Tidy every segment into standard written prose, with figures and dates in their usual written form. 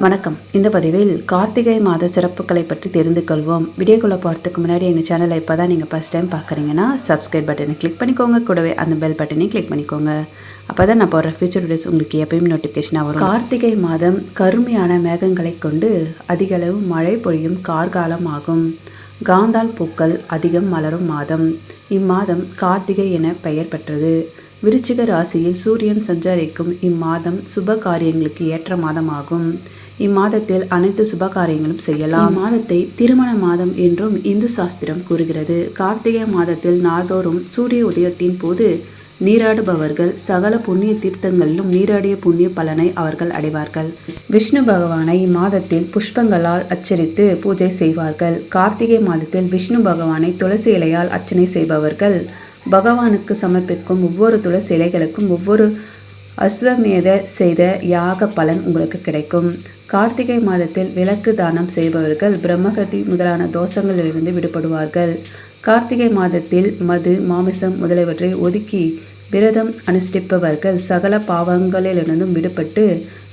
வணக்கம். இந்த பதிவில் கார்த்திகை மாத சிறப்புகளை பற்றி தெரிந்து கொள்வோம். வீடியோக்குள்ளே போகிறதுக்கு முன்னாடி எங்கள் சேனலை இப்போ தான் நீங்கள் ஃபஸ்ட் டைம் பார்க்குறீங்கன்னா சப்ஸ்கிரைப் பட்டனை கிளிக் பண்ணிக்கோங்க. கூடவே அந்த பெல் பட்டனையும் கிளிக் பண்ணிக்கோங்க. அப்போ தான் நான் போடுற ஃபியூச்சர் வீடியோஸ் உங்களுக்கு எப்பயும் நோட்டிஃபிகேஷனாக வரும். கார்த்திகை மாதம் கருமையான மேகங்களை கொண்டு அதிகளவு மழை பொழியும் கார்காலம் ஆகும். காந்தால் பூக்கள் அதிகம் மலரும் மாதம். இம்மாதம் கார்த்திகை என பெயர் பெற்றது. விருச்சிக ராசியில் சூரியன் சஞ்சரிக்கும் இம்மாதம் சுப காரியங்களுக்கு ஏற்ற மாதமாகும். இம்மாதத்தில் அனைத்து சுப காரியங்களும் செய்யலாம். இம்மாதத்தை திருமண மாதம் என்றும் இந்து சாஸ்திரம் கூறுகிறது. கார்த்திகை மாதத்தில் நாள்தோறும் சூரிய உதயத்தின் போது நீராடுபவர்கள் சகல புண்ணிய தீர்த்தங்களிலும் நீராடிய புண்ணிய பலனை அவர்கள் அடைவார்கள். விஷ்ணு பகவானை இம்மாதத்தில் புஷ்பங்களால் அர்ச்சரித்து பூஜை செய்வார்கள். கார்த்திகை மாதத்தில் விஷ்ணு பகவானை துளசி இலையால் அர்ச்சனை செய்பவர்கள் பகவானுக்கு சமர்ப்பிக்கும் ஒவ்வொரு துளசி இலைகளுக்கும் ஒவ்வொரு அஸ்வமேத செய்த யாக பலன் உங்களுக்கு கிடைக்கும். கார்த்திகை மாதத்தில் விளக்கு தானம் செய்பவர்கள் பிரம்மகதி முதலான தோஷங்களிலிருந்து விடுபடுவார்கள். கார்த்திகை மாதத்தில் மது மாமிசம் முதலியவற்றை ஒதுக்கி விரதம் அனுஷ்டிப்பவர்கள் சகல பாவங்களிலிருந்தும் விடுபட்டு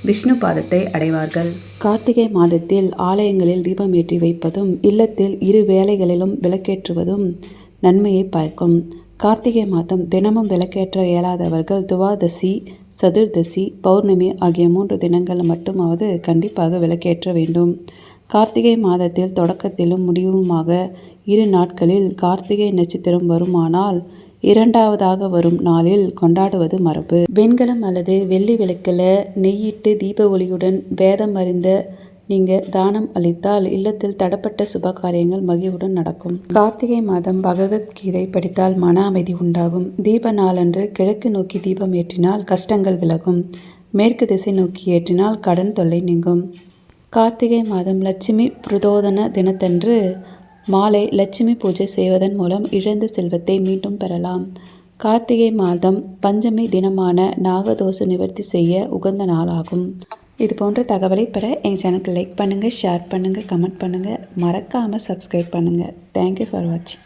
விஷ்ணு பாதத்தை அடைவார்கள். கார்த்திகை மாதத்தில் ஆலயங்களில் தீபம் ஏற்றி வைப்பதும் இல்லத்தில் இரு வேளைகளிலும் விளக்கேற்றுவதும் நன்மையை பயக்கும். கார்த்திகை மாதம் தினமும் விளக்கேற்ற இயலாதவர்கள் துவாதசி, சதுர்தசி, பௌர்ணமி ஆகிய 3 தினங்கள் மட்டுமாவது கண்டிப்பாக விளக்கேற்ற வேண்டும். கார்த்திகை மாதத்தில் தொடக்கத்திலும் முடிவுமாக 2 நாட்களில் கார்த்திகை நட்சத்திரம் வருமானால் 2வதாக வரும் நாளில் கொண்டாடுவது மரபு. வெண்கலம் அல்லது வெள்ளி விளக்கில் நெய்யிட்டு தீப ஒளியுடன் வேதம் அறிந்த நீங்கள் தானம் அளித்தால் இல்லத்தில் தடப்பட்ட சுப காரியங்கள் மகிழ்வுடன் நடக்கும். கார்த்திகை மாதம் பகவத்கீதை படித்தால் மன அமைதி உண்டாகும். தீப நாளன்று கிழக்கு நோக்கி தீபம் ஏற்றினால் கஷ்டங்கள் விலகும். மேற்கு திசை நோக்கி ஏற்றினால் கடன் தொல்லை நீங்கும். கார்த்திகை மாதம் லட்சுமி பிரதோதன தினத்தன்று மாலை லட்சுமி பூஜை செய்வதன் மூலம் இழந்த செல்வத்தை மீண்டும் பெறலாம். கார்த்திகை மாதம் பஞ்சமி தினமான நாகதோஷ நிவர்த்தி செய்ய உகந்த நாளாகும். இது போன்ற தகவலை பெற எங்கள் சேனலுக்கு லைக் பண்ணுங்கள், ஷேர் பண்ணுங்கள், கமெண்ட் பண்ணுங்கள், மறக்காமல் சப்ஸ்கிரைப் பண்ணுங்கள். தேங்க்யூ ஃபார் வாட்சிங்.